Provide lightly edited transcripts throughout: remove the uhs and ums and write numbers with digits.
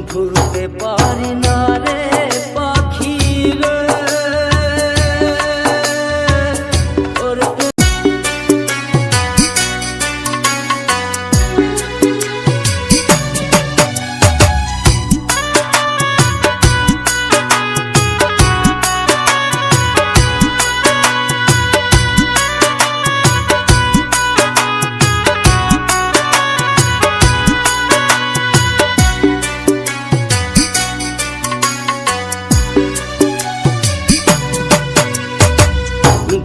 ভুলতে পারি না রে পাখি রে ওর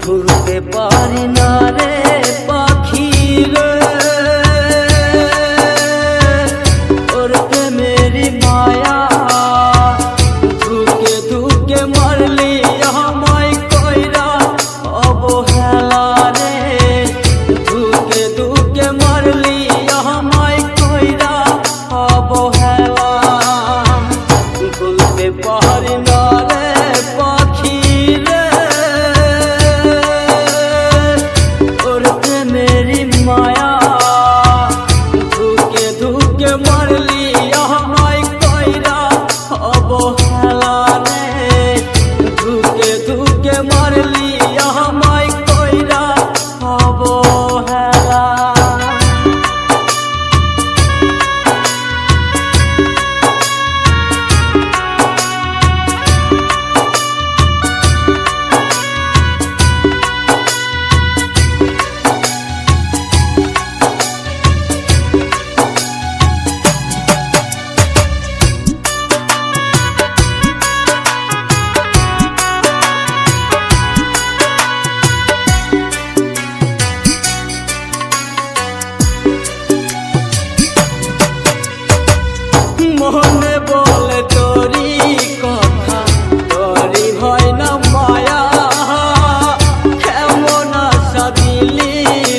ভুলতে পারি না রে পাখি রে ওর প্রেমেরি মায়া ধুকে ধুকে মারলি আমায় কইরা অবহেলা রে ধুকে ধুকে মারলি আমায় কইরা অবহেলা ভুলতে পারি না রে পাখি রে মায়া ধুকে ধুকে মারলি আমায় কইরা অবহেলা রে ধুকে ধুকে মারলি আমায় কইরা অবহেলা মনে বলে তোরি কথা তোরি হয় না মায়া কেমন আশা দিলি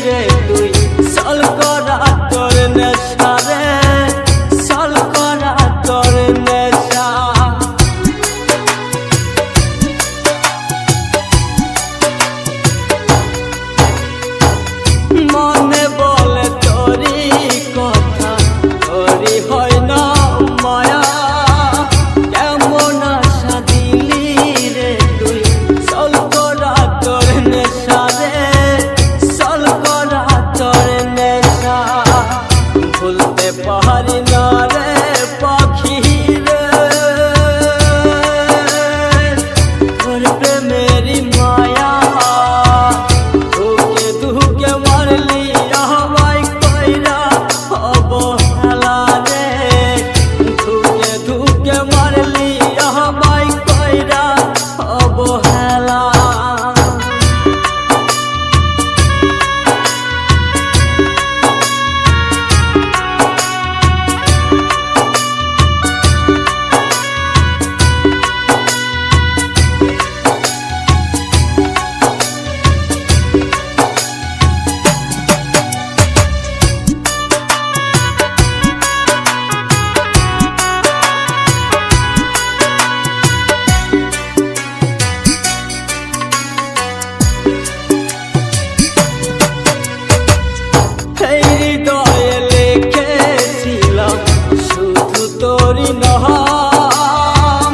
রে তুই সাল করা তোর নেশা রে সাল করা তোর নেশা মনে বলে তোরি কথা তোরি হয় না মায়া কেমন আশা দিলি রে তুই সাল করা তোর নেশা রে সাল করা তোর নেশা ভুলতে পারি না রে পাখি রে তোর প্রেমেরি মায়া ধুকে ধুকে মারলি আমায় কইরা অবহেলা রে ধুকে ধুকে মারলি আমায় কইরা অবহেলা হৃদয়ে লিখেছিলাম শুধু তোরি নাম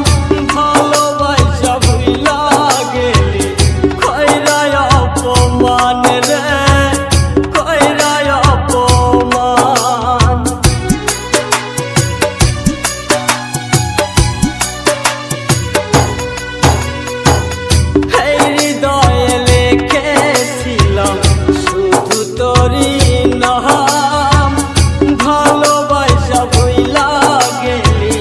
ভালোবাসা ভুইলা গেলি কইরা অপমান রে কইরা অপমান হৃদয়ে লিখেছিলাম শুধু তোরি নাম ভালোবাসা ভুইলা গেলি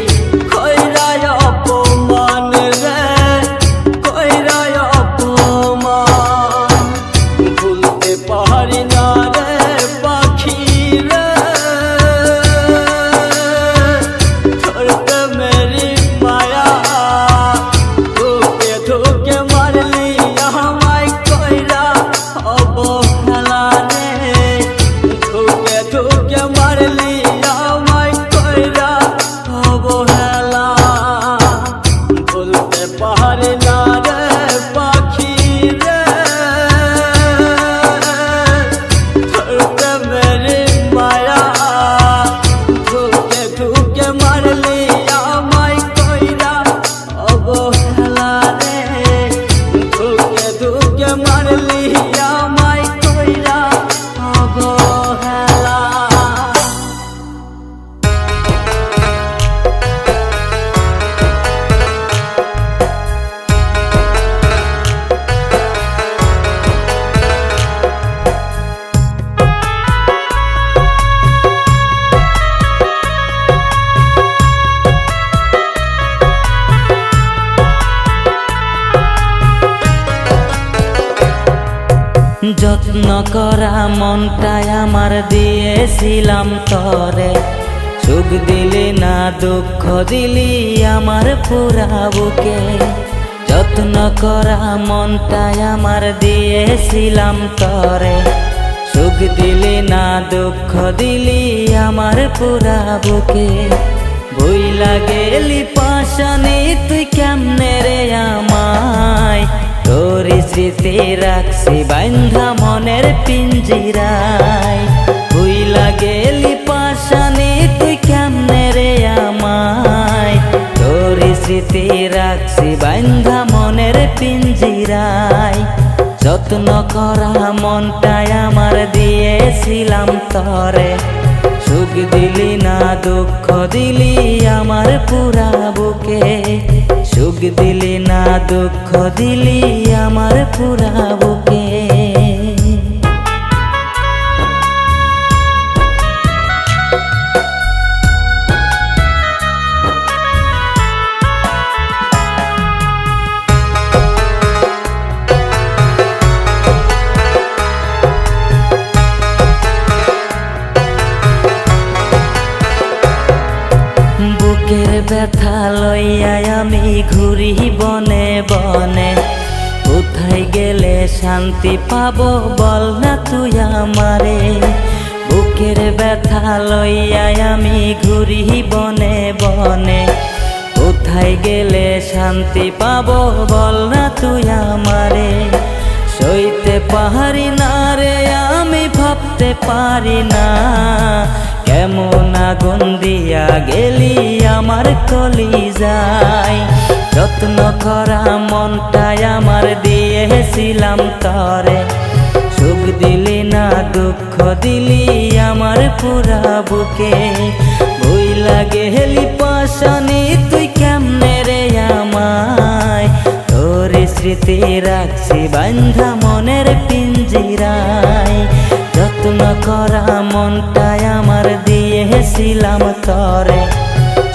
যত্ন করা মনটাই আমার দিয়েছিলাম তরে, সুখ দিলি না দুঃখ দিলি আমার পুরা বুকে। যত্ন করা মনটাই আমার দিয়েছিলাম তরে, সুখ দিলি না দুঃখ দিলি আমার পুরা বুকে। ভুইলা গেলি পাশানি তুই কেমনে রে আমায়, তোর স্মৃতি রাখছি বান্ধা মনের পিঞ্জিরায়। ভুইলা গেলি পাশানি তুই কেমনে রে আমায়, তোর স্মৃতি রাখছি বান্ধা মনের পিঞ্জিরায়। যত্ন করা মনটাই আমার দিয়েছিলাম তরে, সুখ দিলি না দুঃখ দিলি আমার পুরা বুকে। সুখ দিলি না দুঃখ দিলি আমার পুরা বুকে। বুকের ব্যথা লইয়া আমি ঘুরি বনে বনে, কোথায় গেলে শান্তি পাবো বল না তুই আমারে। বুকের ব্যথা লইয়া আমি ঘুরি বনে বনে, কোথায় গেলে শান্তি পাবো বল না তুই আমারে। সইতে পারি না রে আমি ভাবতে পারি না, কেমন আগুন দিয়া গেলি আমার কলিজায়। যত্ন করা মনটাই আমার দিয়েছিলাম তরে, সুখ দিলি না দুঃখ দিলি আমার পুরা বুকে। ভুইলা গেলি পাশানি তুই কেমনে রে আমায়, তোর স্মৃতি রাখছি বান্ধা মনের পিঞ্জিরায়। যত্ন করা মনটাই আমার দিয়েছিলাম তরে,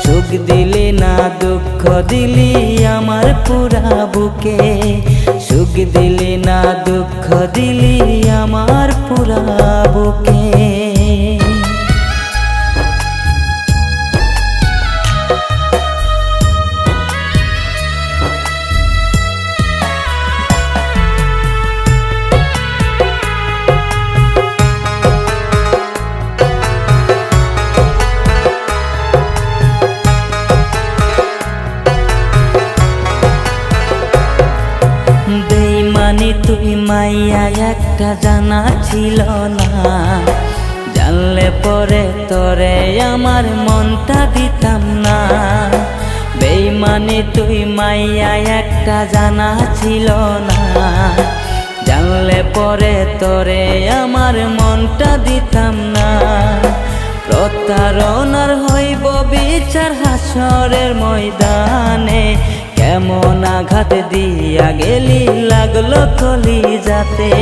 সুখ দিলি না দুঃখ দিলি আমার পুরা বুকে। সুখ দিলি না দুঃখ দিলি আমার পুরা বুকে। বেইমানি তুই মাইয়া একটা জানা ছিল না, জানলে পরে তোরে আমার মনটা দিতাম না। বেইমানি তুই মাইয়া একটা জানা ছিল না, জানলে পরে তোরে আমার মনটা দিতাম না। প্রতারণার হইব বিচার হাসরের ময়দানে, কেমন আঘাত দিয়া গেলি লাগলো কলিজাতে।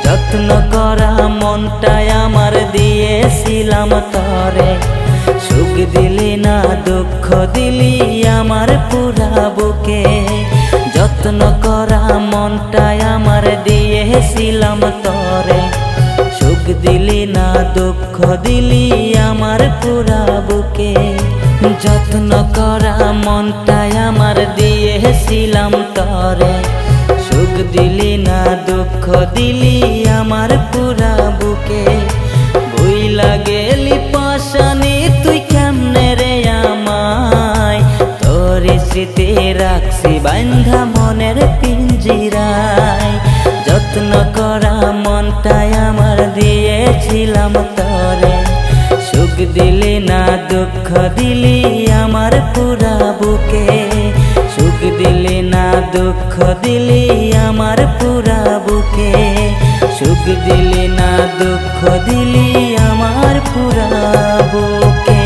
যত্ন করা মনটাই আমার দিয়েছিলাম তরে, সুখ দিলি না দুঃখ দিলি আমার পুরা বুকে। যত্ন করা মনটাই আমার দিয়েছিলাম তরে, সুখ দিলি না দুঃখ দিলি আমার পুরা বুকে। যত্ন করা মনটাই আমার দিয়েছিলাম তরে, সুখ দিলি না দুঃখ দিলি আমার পুরা বুকে। ভুইলা গেলি পাশানি তুই কেমনে রে আমায়, তোর স্মৃতি রাখছি বান্ধা মনের পিঞ্জিরায়। যত্ন করা মনটাই আমার দিয়েছিলাম তরে, সুখ দিলি না দুঃখ দিলি আমার পুরা বুকে। সুখ দিলি না দুঃখ দিলি আমার পুরা বুকে। সুখ দিলি না দুঃখ দিলি আমার পুরা বুকে।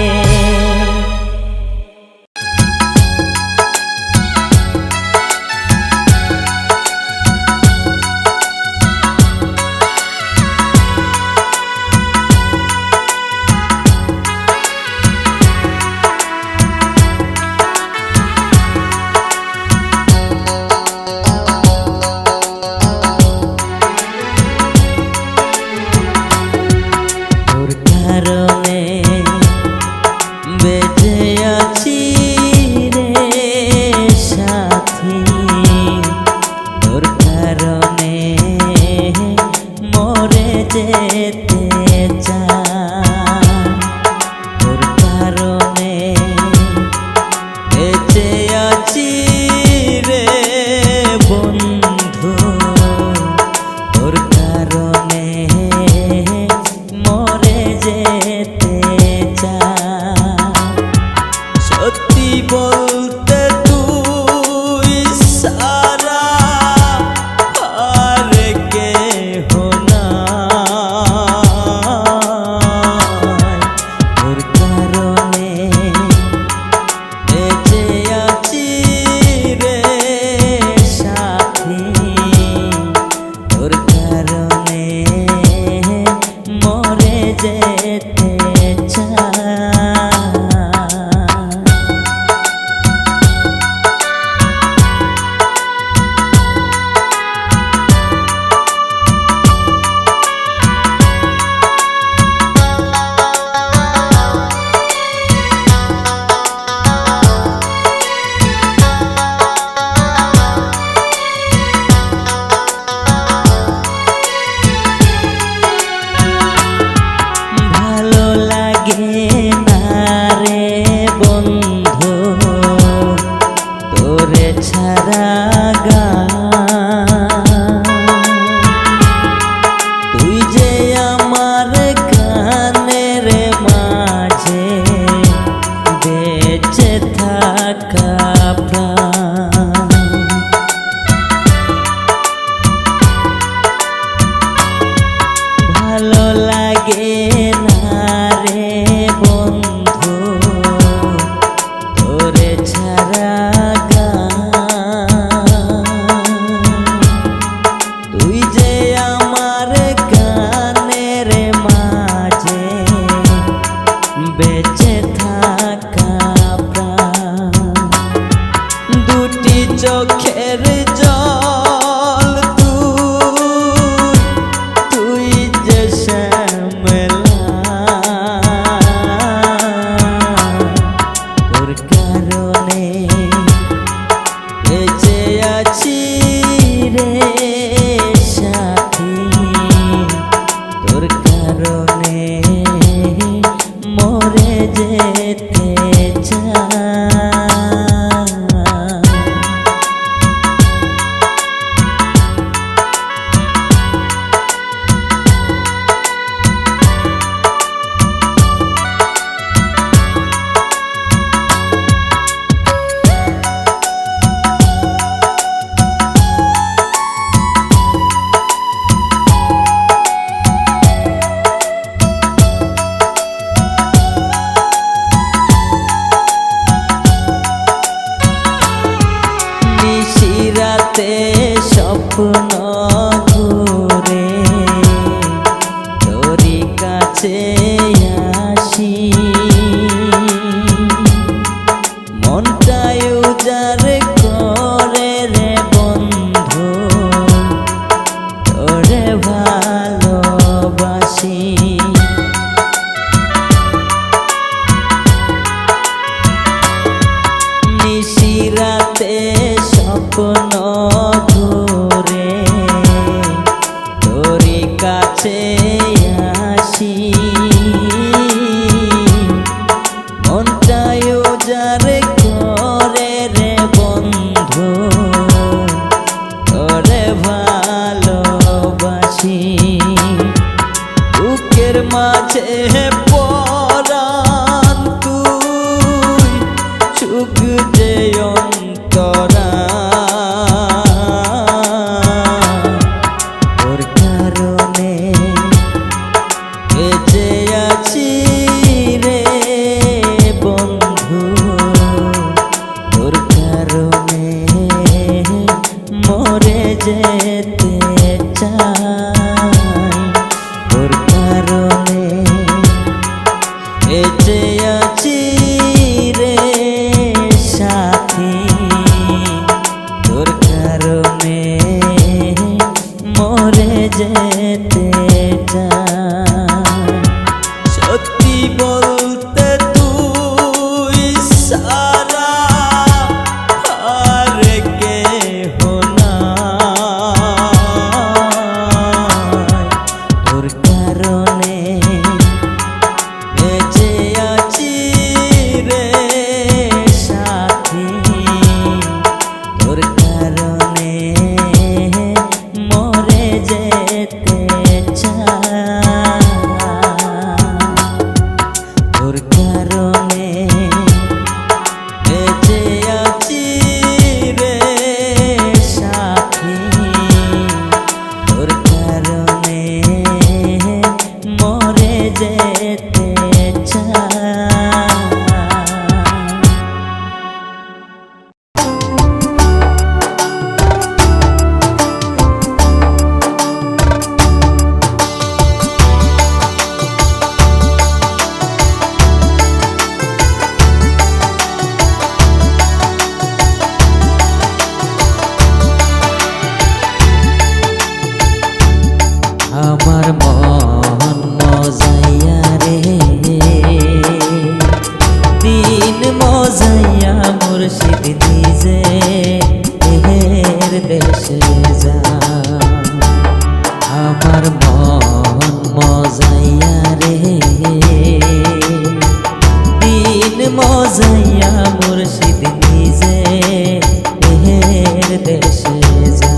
থাকা প্রাণ। ভালো লাগে না রে বন্ধু তোরে ছাড়া তুই যে আমার গানের মাঝে বেঁচে থাকা প্রাণ। দুটি চোখের জল তুই যে শ্যামলা তোর কারণে বেঁচে আছি রে সাথী, তোর কারণে মরে যেতে চাই। নিশিরাতে স্বপ্ন ঘুরে তোরি কাছে আসি, মনটাই উজাড় করে রে বন্ধু তোরে ভালোবাসি। নিশিরাতে স্বপ্ন ঘুরে তোরি কাছে আসি, মনটাই উজাড় করে রে বন্ধু তোরে ভালোবাসি। বুকের মাঝে পরাণ তুই সুখ যে অন্তরা তোর কারণে বেঁচে আছি রে বন্ধু, তোর কারণে মরে যেতে চাই, তোর কারণে বেঁচে আছি রে সাথী, তোর কারণে মরে যেতে চাই। সত্যি বলতে তুই সারা আর কেহ নাই, তোর কারণে বেঁচে আছি রে সাথী, তোর কারণে মরে যেতে চাই, তোর কারণে বেঁচে আছি রে সাথী, তোর কারণে মরে যেতে চাই। আমার মন মজাইয়া রে দিন মজাইয়া মুর্শিদ নিজে এর দেশে যা। আমার মন মজাইয়া রে দিন মজাইয়া মুর্শিদ নিজে এর দেশে যা।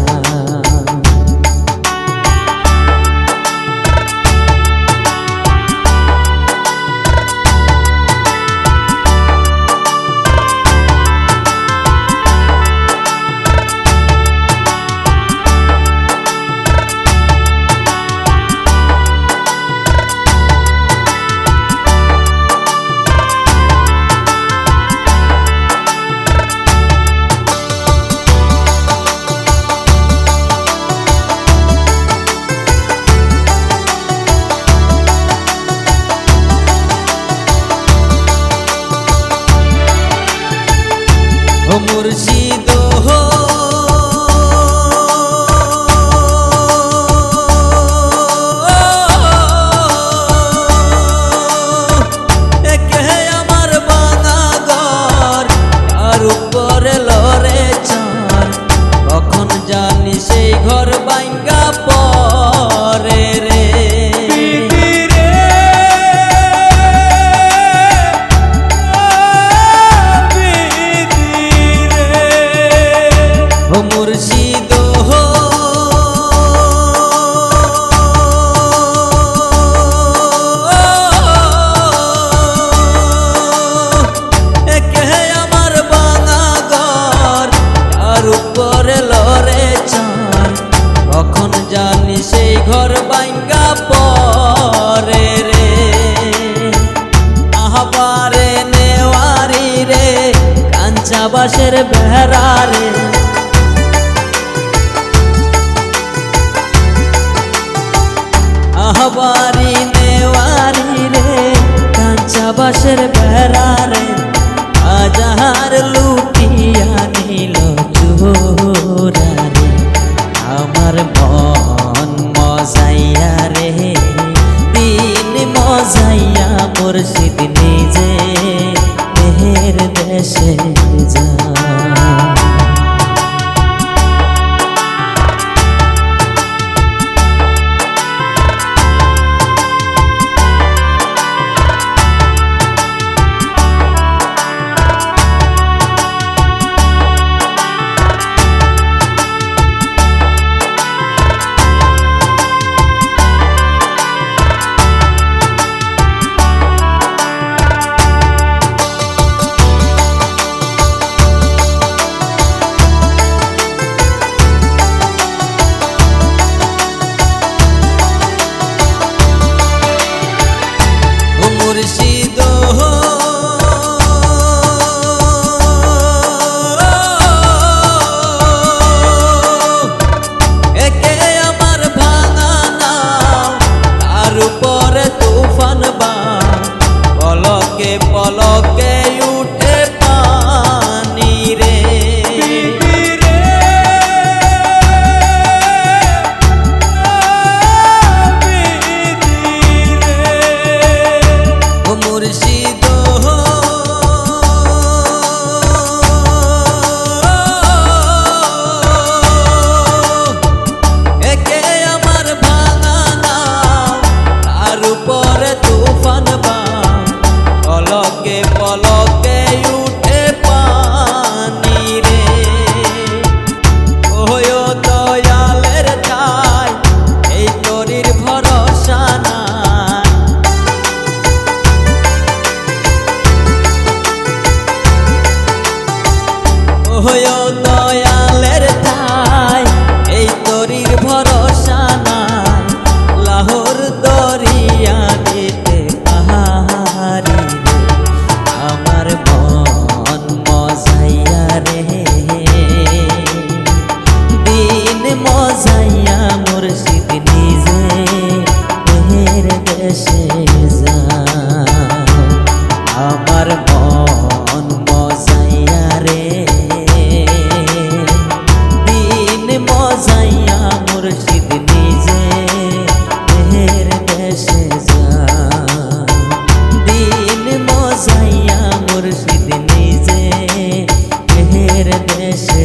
মুর্শিদ একে আমার ভাঙা ঘর আর উপরে লরে চার কখন জানি সেই ঘর ভাঙ্গা পরে রে ও মুর্শিদ একে আমার ভাঙা ঘর আর উপরে লরে চার কখন জানি সেই ঘর ভাঙ্গা পরে রে আহবারে নেওয়ারি রে কাঞ্চা বাসের বেড়া রে আহবারি নেওয়ারি রে কাঞ্চা বাসের বেড়া রে হাজার লুটিয়া নিল চোরা রে আমার মন মজাইয়া রে দিন মজাইয়া মুর্শিদ নিজে মেহের দেশে যা মুর্শিদ একে আমার ভাঙা নাও তার উপরে তুফান বা পলকে পলকে উঠে পানি রে মুর্শিদ একে আমার ভাঙা নাও তার উপরে তুফান বা পলকে পলকে উঠে পানি রে ওয় দয়ালের ঠাই এই তরির ভরসা না হয় দয়ালের ঠাই এই তরির ভরসা নাই লাহোর দরিয়া দিতে পাহাড়ি রে আমার মন মজাইয়া রে দিন মজাইয়া মুর্শিদ নিজে মেহের দেশে যা আমার মন মজাইয়া রে মজাইয়া মুর্শিদ নিজে মেহের দেশে যা দিন মজাইয়া মুর্শিদ নিজে মেহের দেশে